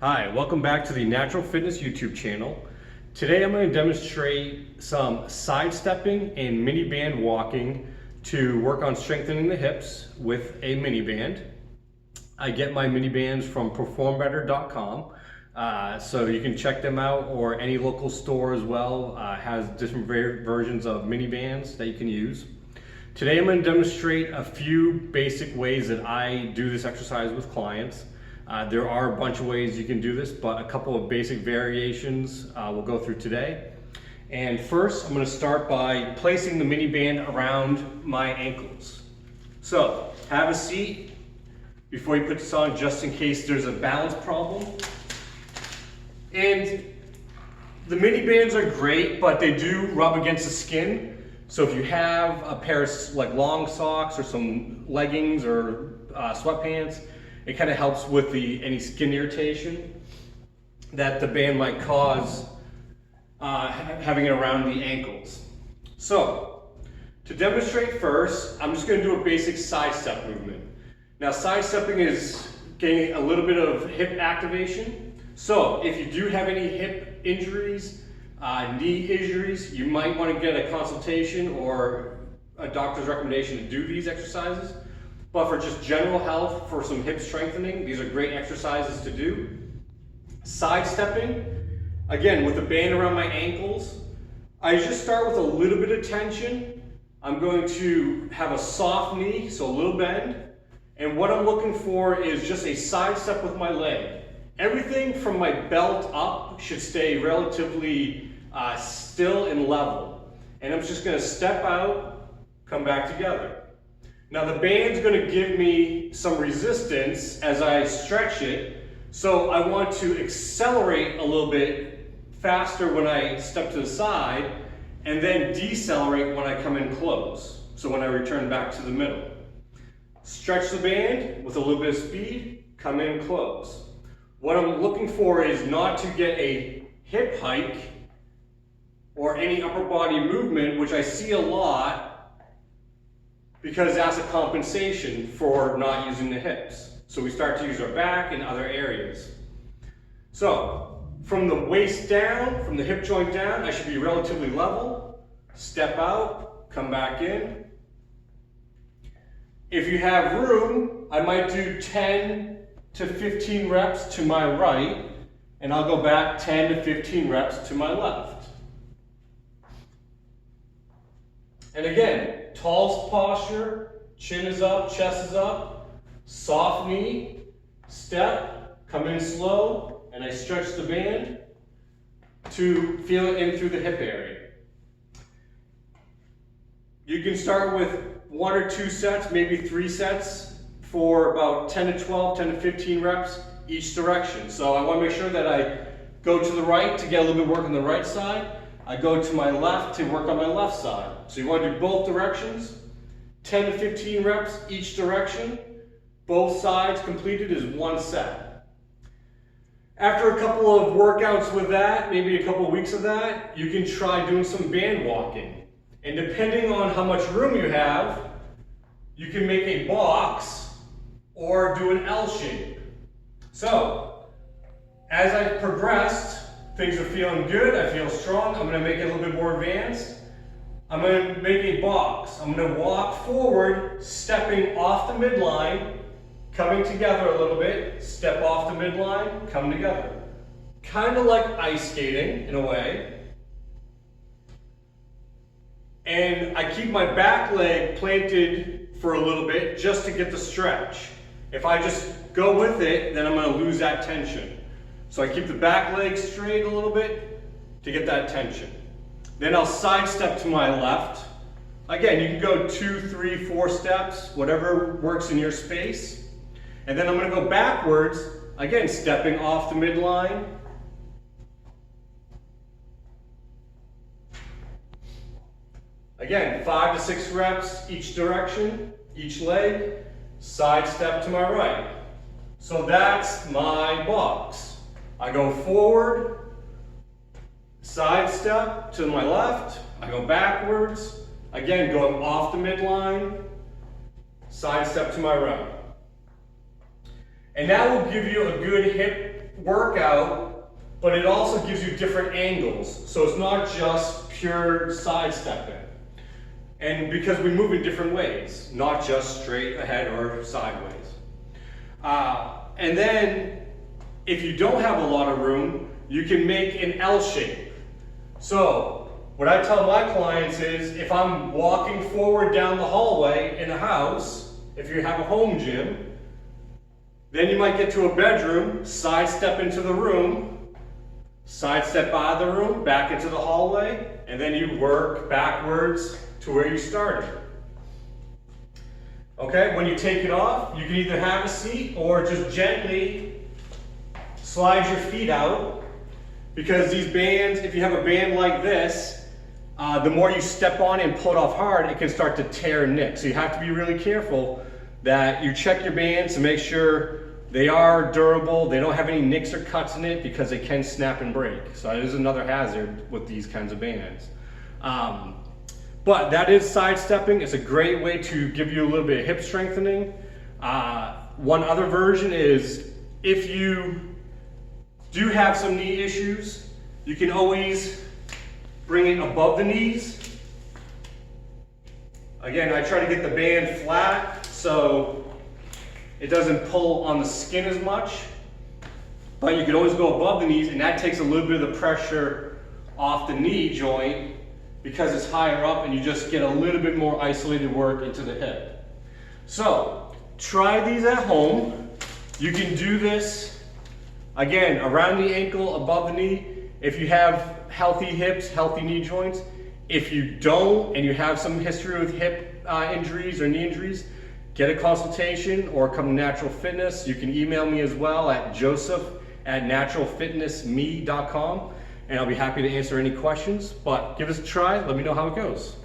Hi, welcome back to the Natural Fitness YouTube channel. Today I'm going to demonstrate some sidestepping and mini band walking to work on strengthening the hips with a mini band. I get my mini bands from performbetter.com, so you can check them out, or any local store as well has different versions of mini bands that you can use. Today I'm going to demonstrate a few basic ways that I do this exercise with clients. There are a bunch of ways you can do this, but a couple of basic variations we'll go through today. And first, I'm going to start by placing the mini band around my ankles. So, have a seat before you put this on, just in case there's a balance problem. And the mini bands are great, but they do rub against the skin. So if you have a pair of like long socks or some leggings or sweatpants, it kind of helps with any skin irritation that the band might cause having it around the ankles. So, to demonstrate first, I'm just going to do a basic side step movement. Now, side stepping is getting a little bit of hip activation. So, if you do have any hip injuries, knee injuries, you might want to get a consultation or a doctor's recommendation to do these exercises. But for just general health, for some hip strengthening, these are great exercises to do. Sidestepping, again, with the band around my ankles, I just start with a little bit of tension. I'm going to have a soft knee, so a little bend. And what I'm looking for is just a side step with my leg. Everything from my belt up should stay relatively still and level. And I'm just going to step out, come back together. Now the band's going to give me some resistance as I stretch it, so I want to accelerate a little bit faster when I step to the side, and then decelerate when I come in close, so when I return back to the middle. Stretch the band with a little bit of speed, come in close. What I'm looking for is not to get a hip hike or any upper body movement, which I see a lot, because that's a compensation for not using the hips. So we start to use our back and other areas. So from the waist down, from the hip joint down, I should be relatively level. Step out, come back in. If you have room, I might do 10 to 15 reps to my right, and I'll go back 10 to 15 reps to my left. And again, tall posture, chin is up, chest is up, soft knee, step, come in slow, and I stretch the band to feel it in through the hip area. You can start with 1 or 2 sets, maybe 3 sets for about 10 to 12, 10 to 15 reps each direction. So I want to make sure that I go to the right to get a little bit of work on the right side. I go to my left to work on my left side. So you want to do both directions, 10 to 15 reps each direction. Both sides completed is 1 set. After a couple of workouts with that, maybe a couple of weeks of that, you can try doing some band walking. And depending on how much room you have, you can make a box or do an L shape. So, as I've progressed, things are feeling good, I feel strong, I'm going to make it a little bit more advanced. I'm going to make a box. I'm going to walk forward, stepping off the midline, coming together a little bit, step off the midline, come together. Kind of like ice skating in a way. And I keep my back leg planted for a little bit just to get the stretch. If I just go with it, then I'm going to lose that tension. So I keep the back leg straight a little bit to get that tension. Then I'll sidestep to my left. Again, you can go 2, 3, 4 steps, whatever works in your space. And then I'm going to go backwards, again, stepping off the midline. Again, 5 to 6 reps each direction, each leg, sidestep to my right. So that's my box. I go forward, side step to my left, I go backwards, again going off the midline, side step to my right. And that will give you a good hip workout, but it also gives you different angles. So it's not just pure sidestepping. And because we move in different ways, not just straight ahead or sideways. And then, if you don't have a lot of room, you can make an L shape. So, what I tell my clients is, if I'm walking forward down the hallway in a house, if you have a home gym, then you might get to a bedroom, sidestep into the room, sidestep out of the room, back into the hallway, and then you work backwards to where you started. Okay, when you take it off, you can either have a seat or just gently slide your feet out, because these bands, if you have a band like this, the more you step on and pull it off hard, it can start to tear and nick. So you have to be really careful that you check your bands to make sure they are durable, they don't have any nicks or cuts in it, because they can snap and break. So that is another hazard with these kinds of bands. But that is sidestepping. It's a great way to give you a little bit of hip strengthening. One other version is, if you do have some knee issues, you can always bring it above the knees. Again, I try to get the band flat so it doesn't pull on the skin as much, but you can always go above the knees, and that takes a little bit of the pressure off the knee joint, because it's higher up and you just get a little bit more isolated work into the hip. So, try these at home. You can do this, again, around the ankle, above the knee, if you have healthy hips, healthy knee joints. If you don't, and you have some history with hip injuries or knee injuries, get a consultation or come to Natural Fitness. You can email me as well at joseph@naturalfitnessme.com. And I'll be happy to answer any questions, but give us a try. Let me know how it goes.